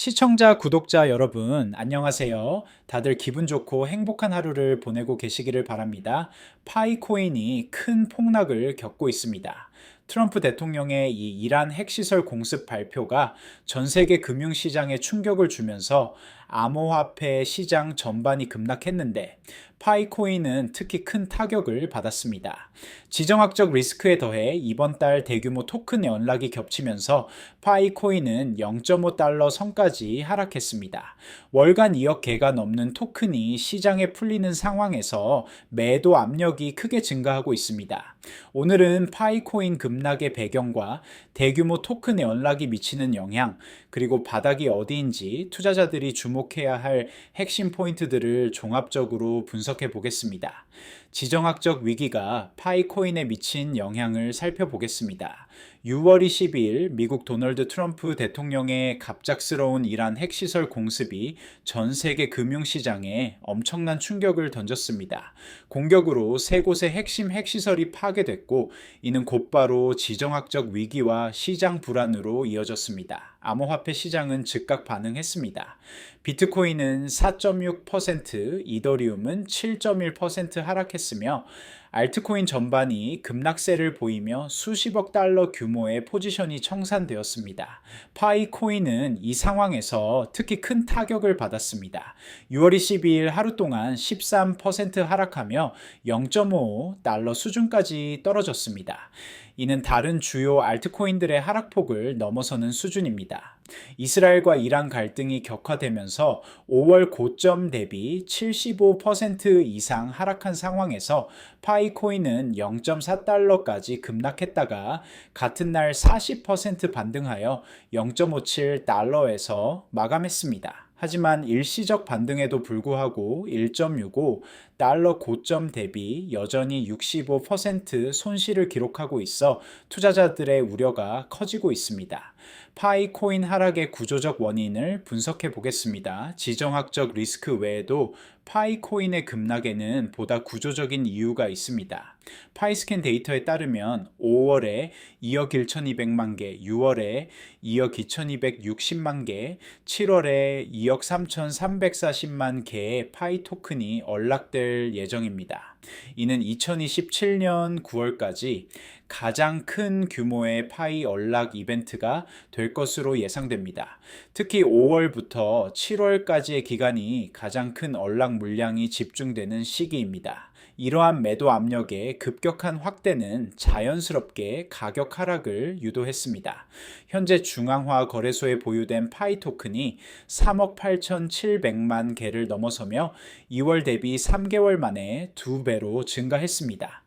시청자, 구독자 여러분, 안녕하세요. 다들 기분 좋고 행복한 하루를 보내고 계시기를 바랍니다. 파이코인이 큰 폭락을 겪고 있습니다. 트럼프 대통령의 이 이란 핵시설 공습 발표가 전 세계 금융시장에 충격을 주면서 암호화폐 시장 전반이 급락했는데 파이코인은 특히 큰 타격을 받았습니다. 지정학적 리스크에 더해 이번 달 대규모 토큰 연락이 겹치면서 파이코인은 0.5달러 선까지 하락했습니다. 월간 2억 개가 넘는 토큰이 시장에 풀리는 상황에서 매도 압력이 크게 증가하고 있습니다. 오늘은 파이코인 급락의 배경과 대규모 토큰 연락이 미치는 영향, 그리고 바닥이 어디인지 투자자들이 주목해야 할 핵심 포인트들을 종합적으로 분석해 보겠습니다. 지정학적 위기가 파이코인에 미친 영향을 살펴보겠습니다. 6월 22일 미국 도널드 트럼프 대통령의 갑작스러운 이란 핵시설 공습이 전 세계 금융시장에 엄청난 충격을 던졌습니다. 공격으로 세 곳의 핵심 핵시설이 파괴됐고, 이는 곧바로 지정학적 위기와 시장 불안으로 이어졌습니다. 암호화폐 시장은 즉각 반응했습니다. 비트코인은 4.6%, 이더리움은 7.1% 하락했으며 알트코인 전반이 급락세를 보이며 수십억 달러 규모의 포지션이 청산되었습니다. 파이코인은 이 상황에서 특히 큰 타격을 받았습니다. 6월 22일 하루 동안 13% 하락하며 0.5달러 수준까지 떨어졌습니다. 이는 다른 주요 알트코인들의 하락폭을 넘어서는 수준입니다. 이스라엘과 이란 갈등이 격화되면서 5월 고점 대비 75% 이상 하락한 상황에서 파이코인은 0.4달러까지 급락했다가 같은 날 40% 반등하여 0.57달러에서 마감했습니다. 하지만 일시적 반등에도 불구하고 1.65달러 고점 대비 여전히 65% 손실을 기록하고 있어 투자자들의 우려가 커지고 있습니다. 파이코인 하락의 구조적 원인을 분석해 보겠습니다. 지정학적 리스크 외에도 파이코인의 급락에는 보다 구조적인 이유가 있습니다. 파이스캔 데이터에 따르면 5월에 2억 1,200만 개, 6월에 2억 2,260만 개, 7월에 2억 3,340만 개의 파이 토큰이 언락될 예정입니다. 이는 2027년 9월까지 가장 큰 규모의 파이 언락 이벤트가 될 것으로 예상됩니다. 특히 5월부터 7월까지의 기간이 가장 큰 언락 물량이 집중되는 시기입니다. 이러한 매도 압력의 급격한 확대는 자연스럽게 가격 하락을 유도했습니다. 현재 중앙화 거래소에 보유된 파이 토큰이 3억 8,700만 개를 넘어서며 2월 대비 3개월 만에 2배로 증가했습니다.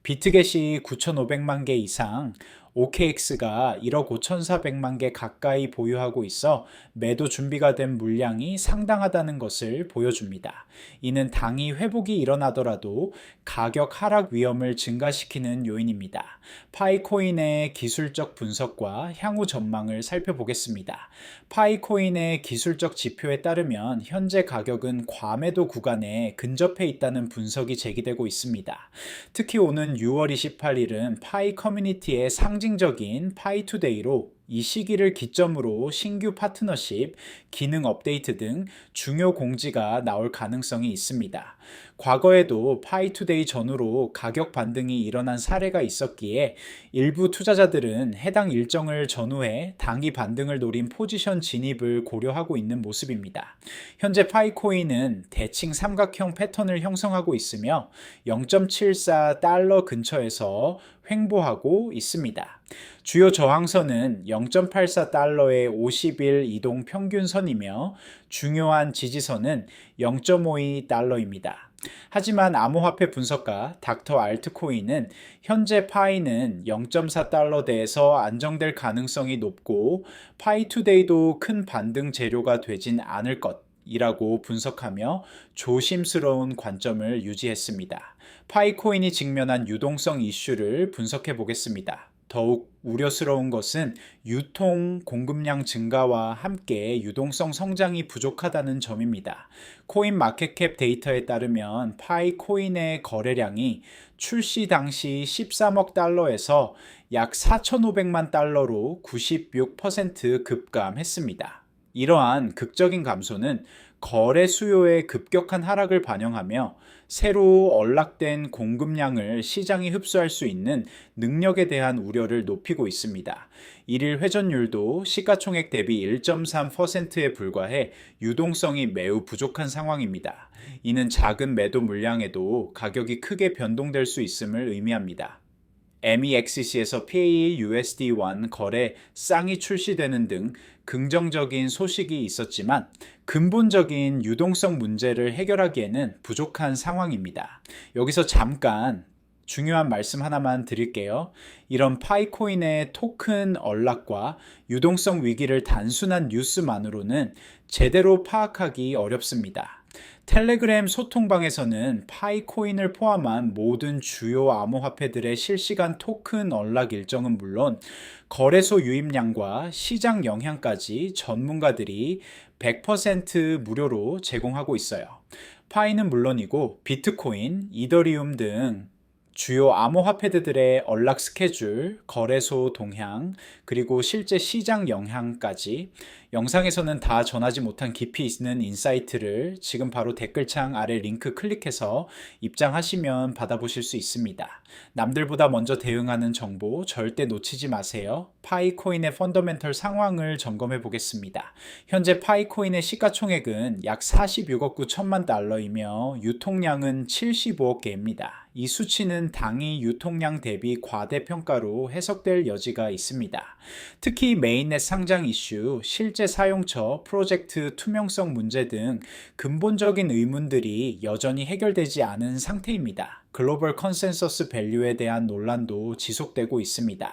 비트겟이 9,500만 개 이상, OKX가 1억 5,400만 개 가까이 보유하고 있어 매도 준비가 된 물량이 상당하다는 것을 보여줍니다. 이는 당이 회복이 일어나더라도 가격 하락 위험을 증가시키는 요인입니다. 파이코인의 기술적 분석과 향후 전망을 살펴보겠습니다. 파이코인의 기술적 지표에 따르면 현재 가격은 과매도 구간에 근접해 있다는 분석이 제기되고 있습니다. 특히 오는 6월 28일은 파이 커뮤니티의 상징적인 파이투데이로 이 시기를 기점으로 신규 파트너십, 기능 업데이트 등 중요 공지가 나올 가능성이 있습니다. 과거에도 파이투데이 전후로 가격 반등이 일어난 사례가 있었기에 일부 투자자들은 해당 일정을 전후해 단기 반등을 노린 포지션 진입을 고려하고 있는 모습입니다. 현재 파이코인은 대칭 삼각형 패턴을 형성하고 있으며 0.74달러 근처에서 횡보하고 있습니다. 주요 저항선은 0.84달러의 50일 이동 평균선이며 중요한 지지선은 0.52달러입니다. 하지만 암호화폐 분석가 닥터 알트코인은 현재 파이는 0.4달러대에서 안정될 가능성이 높고 파이투데이도 큰 반등 재료가 되진 않을 것이라고 분석하며 조심스러운 관점을 유지했습니다. 파이코인이 직면한 유동성 이슈를 분석해 보겠습니다. 더욱 우려스러운 것은 유통 공급량 증가와 함께 유동성 성장이 부족하다는 점입니다. 코인 마켓캡 데이터에 따르면 파이코인의 거래량이 출시 당시 13억 달러에서 약 4,500만 달러로 96% 급감했습니다. 이러한 극적인 감소는 거래 수요의 급격한 하락을 반영하며 새로 언락된 공급량을 시장이 흡수할 수 있는 능력에 대한 우려를 높이고 있습니다. 일일 회전율도 시가총액 대비 1.3%에 불과해 유동성이 매우 부족한 상황입니다. 이는 작은 매도 물량에도 가격이 크게 변동될 수 있음을 의미합니다. MEXC에서 PAUSD1 거래 쌍이 출시되는 등 긍정적인 소식이 있었지만 근본적인 유동성 문제를 해결하기에는 부족한 상황입니다. 여기서 잠깐 중요한 말씀 하나만 드릴게요. 이런 파이코인의 토큰 언락과 유동성 위기를 단순한 뉴스만으로는 제대로 파악하기 어렵습니다. 텔레그램 소통방에서는 파이코인을 포함한 모든 주요 암호화폐들의 실시간 토큰 언락 일정은 물론 거래소 유입량과 시장 영향까지 전문가들이 100% 무료로 제공하고 있어요. 파이는 물론이고 비트코인, 이더리움 등 주요 암호화폐들의 언락 스케줄, 거래소 동향, 그리고 실제 시장 영향까지 영상에서는 다 전하지 못한 깊이 있는 인사이트를 지금 바로 댓글창 아래 링크 클릭해서 입장하시면 받아보실 수 있습니다. 남들보다 먼저 대응하는 정보 절대 놓치지 마세요. 파이코인의 펀더멘털 상황을 점검해 보겠습니다. 현재 파이코인의 시가총액은 약 46억 9천만 달러이며 유통량은 75억 개입니다. 이 수치는 당위 유통량 대비 과대평가로 해석될 여지가 있습니다. 특히 메인넷 상장 이슈, 실제 사용처, 프로젝트 투명성 문제 등 근본적인 의문들이 여전히 해결되지 않은 상태입니다. 글로벌 컨센서스 밸류에 대한 논란도 지속되고 있습니다.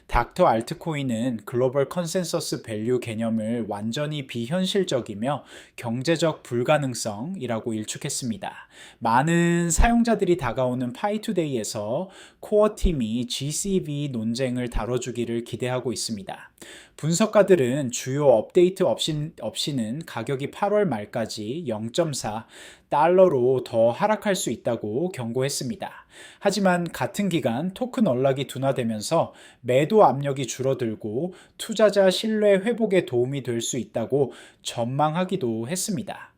닥터 알트코인은 글로벌 컨센서스 밸류 개념을 완전히 비현실적이며 경제적 불가능성이라고 일축했습니다. 많은 사용자들이 다가오는 파이투데이에서 코어 팀이 GCV 논쟁을 다뤄주기를 기대하고 있습니다. 분석가들은 주요 업데이트 없이는 가격이 8월 말까지 0.4 달러로 더 하락할 수 있다고 경고했습니다. 하지만 같은 기간 토큰 언락이 둔화되면서 매도 압력이 줄어들고 투자자 신뢰 회복에 도움이 될 수 있다고 전망하기도 했습니다.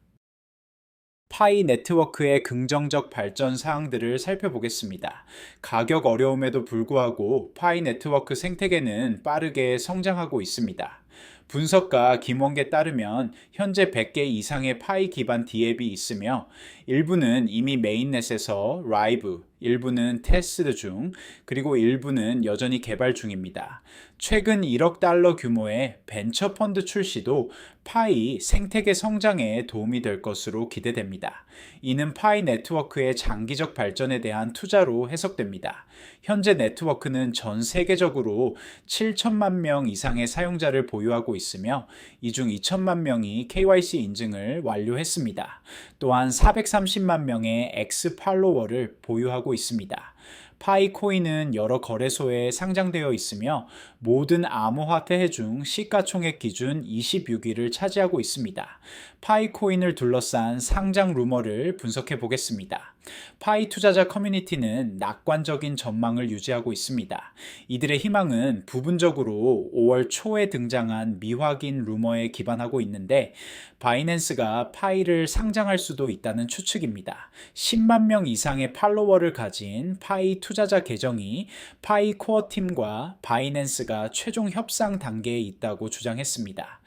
파이 네트워크의 긍정적 발전 사항들을 살펴보겠습니다. 가격 어려움에도 불구하고 파이 네트워크 생태계는 빠르게 성장하고 있습니다. 분석가 김원계에 따르면 현재 100개 이상의 파이 기반 디앱이 있으며 일부는 이미 메인넷에서 라이브, 일부는 테스트 중, 그리고 일부는 여전히 개발 중입니다. 최근 1억 달러 규모의 벤처 펀드 출시도 파이 생태계 성장에 도움이 될 것으로 기대됩니다. 이는 파이 네트워크의 장기적 발전에 대한 투자로 해석됩니다. 현재 네트워크는 전 세계적으로 7천만 명 이상의 사용자를 보유하고 있으며 이 중 2천만 명이 KYC 인증을 완료했습니다. 또한 430만 명의 X 팔로워를 보유하고 있습니다. 파이코인은 여러 거래소에 상장되어 있으며 모든 암호화폐 중 시가총액 기준 26위를 차지하고 있습니다. 파이코인을 둘러싼 상장 루머를 분석해 보겠습니다. 파이 투자자 커뮤니티는 낙관적인 전망을 유지하고 있습니다. 이들의 희망은 부분적으로 5월 초에 등장한 미확인 루머에 기반하고 있는데 바이낸스가 파이를 상장할 수도 있다는 추측입니다. 10만 명 이상의 팔로워를 가진 파이 투자자 계정이 파이 코어 팀과 바이낸스가 최종 협상 단계에 있다고 주장했습니다.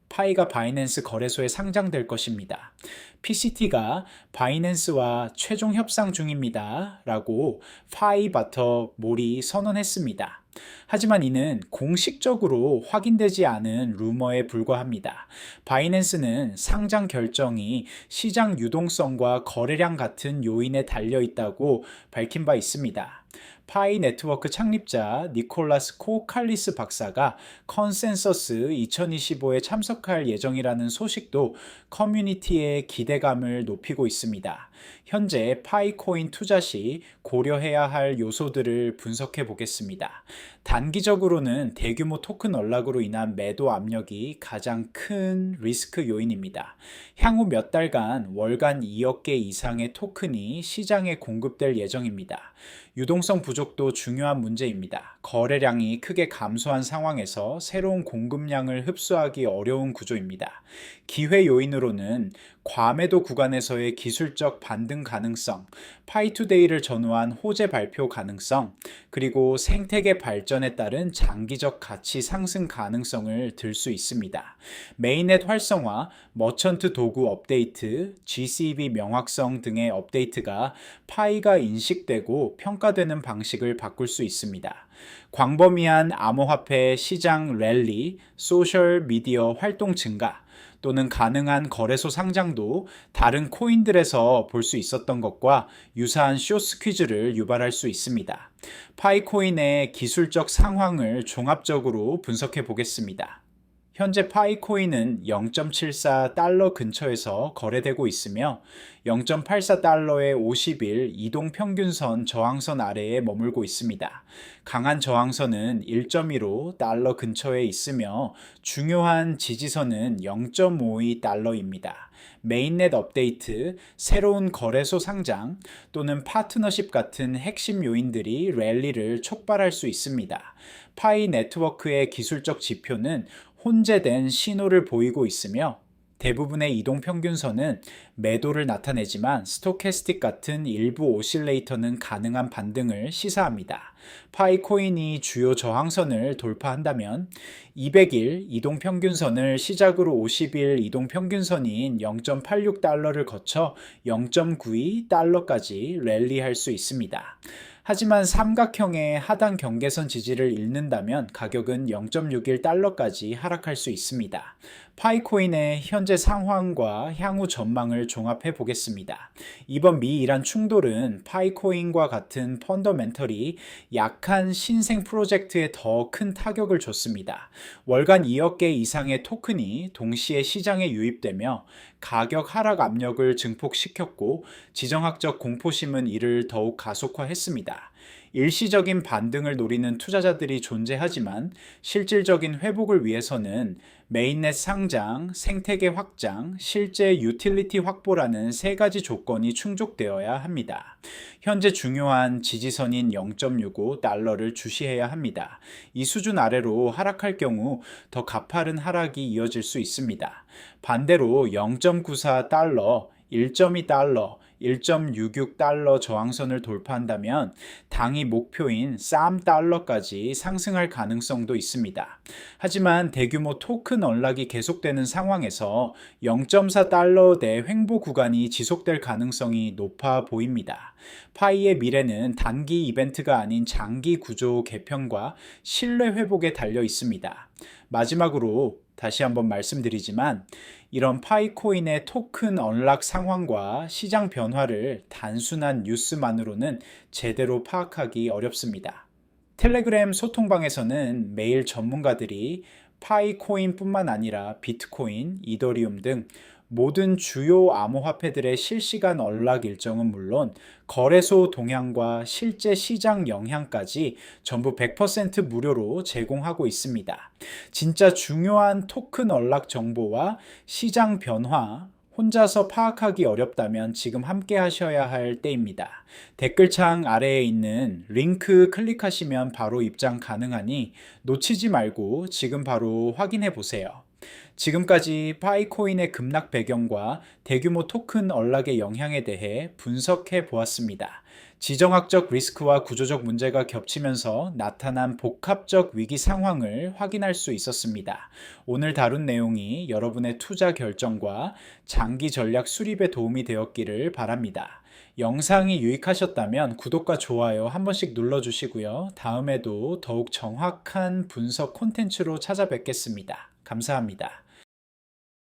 파이가 바이낸스 거래소에 상장될 것입니다. PCT가 바이낸스와 최종 협상 중입니다. 라고 파이바터 몰이 선언했습니다. 하지만 이는 공식적으로 확인되지 않은 루머에 불과합니다. 바이낸스는 상장 결정이 시장 유동성과 거래량 같은 요인에 달려 있다고 밝힌 바 있습니다. 파이 네트워크 창립자 니콜라스 코칼리스 박사가 컨센서스 2025에 참석할 예정이라는 소식도 커뮤니티의 기대감을 높이고 있습니다. 현재 파이코인 투자 시 고려해야 할 요소들을 분석해 보겠습니다. 단기적으로는 대규모 토큰 언락으로 인한 매도 압력이 가장 큰 리스크 요인입니다. 향후 몇 달간 월간 2억 개 이상의 토큰이 시장에 공급될 예정입니다. 유동성 부족도 중요한 문제입니다. 거래량이 크게 감소한 상황에서 새로운 공급량을 흡수하기 어려운 구조입니다. 기회 요인으로는 과매도 구간에서의 기술적 반등 가능성, 파이투데이를 전후한 호재 발표 가능성, 그리고 생태계 발전에 따른 장기적 가치 상승 가능성을 들 수 있습니다. 메인넷 활성화, 머천트 도구 업데이트, GCB 명확성 등의 업데이트가 파이가 인식되고 평가되는 방식을 바꿀 수 있습니다. 광범위한 암호화폐 시장 랠리, 소셜 미디어 활동 증가, 또는 가능한 거래소 상장도 다른 코인들에서 볼 수 있었던 것과 유사한 숏스퀴즈를 유발할 수 있습니다. 파이코인의 기술적 상황을 종합적으로 분석해 보겠습니다. 현재 파이코인은 0.74달러 근처에서 거래되고 있으며 0.84달러의 50일 이동평균선 저항선 아래에 머물고 있습니다. 강한 저항선은 1.15달러 근처에 있으며 중요한 지지선은 0.52달러입니다. 메인넷 업데이트, 새로운 거래소 상장 또는 파트너십 같은 핵심 요인들이 랠리를 촉발할 수 있습니다. 파이 네트워크의 기술적 지표는 혼재된 신호를 보이고 있으며 대부분의 이동평균선은 매도를 나타내지만 스토캐스틱 같은 일부 오실레이터는 가능한 반등을 시사합니다. 파이코인이 주요 저항선을 돌파한다면 200일 이동평균선을 시작으로 50일 이동평균선인 0.86달러를 거쳐 0.92달러까지 랠리할 수 있습니다. 하지만 삼각형의 하단 경계선 지지를 잃는다면 가격은 0.61달러까지 하락할 수 있습니다. 파이코인의 현재 상황과 향후 전망을 종합해 보겠습니다. 이번 미-이란 충돌은 파이코인과 같은 펀더멘털이 약한 신생 프로젝트에 더 큰 타격을 줬습니다. 월간 2억 개 이상의 토큰이 동시에 시장에 유입되며 가격 하락 압력을 증폭시켰고 지정학적 공포심은 이를 더욱 가속화했습니다. 일시적인 반등을 노리는 투자자들이 존재하지만 실질적인 회복을 위해서는 메인넷 상장, 생태계 확장, 실제 유틸리티 확보라는 세 가지 조건이 충족되어야 합니다. 현재 중요한 지지선인 0.65달러를 주시해야 합니다. 이 수준 아래로 하락할 경우 더 가파른 하락이 이어질 수 있습니다. 반대로 0.94달러, 1.2달러, 1.66달러 저항선을 돌파한다면 당이 목표인 3달러까지 상승할 가능성도 있습니다. 하지만 대규모 토큰 언락이 계속되는 상황에서 0.4달러대 횡보 구간이 지속될 가능성이 높아 보입니다. 파이의 미래는 단기 이벤트가 아닌 장기 구조 개편과 신뢰 회복에 달려 있습니다. 마지막으로 다시 한번 말씀드리지만 이런 파이코인의 토큰 언락 상황과 시장 변화를 단순한 뉴스만으로는 제대로 파악하기 어렵습니다. 텔레그램 소통방에서는 매일 전문가들이 파이코인뿐만 아니라 비트코인, 이더리움 등 모든 주요 암호화폐들의 실시간 언락 일정은 물론 거래소 동향과 실제 시장 영향까지 전부 100% 무료로 제공하고 있습니다. 진짜 중요한 토큰 언락 정보와 시장 변화, 혼자서 파악하기 어렵다면 지금 함께 하셔야 할 때입니다. 댓글창 아래에 있는 링크 클릭하시면 바로 입장 가능하니 놓치지 말고 지금 바로 확인해 보세요. 지금까지 파이코인의 급락 배경과 대규모 토큰 언락의 영향에 대해 분석해 보았습니다. 지정학적 리스크와 구조적 문제가 겹치면서 나타난 복합적 위기 상황을 확인할 수 있었습니다. 오늘 다룬 내용이 여러분의 투자 결정과 장기 전략 수립에 도움이 되었기를 바랍니다. 영상이 유익하셨다면 구독과 좋아요 한 번씩 눌러주시고요. 다음에도 더욱 정확한 분석 콘텐츠로 찾아뵙겠습니다. 감사합니다.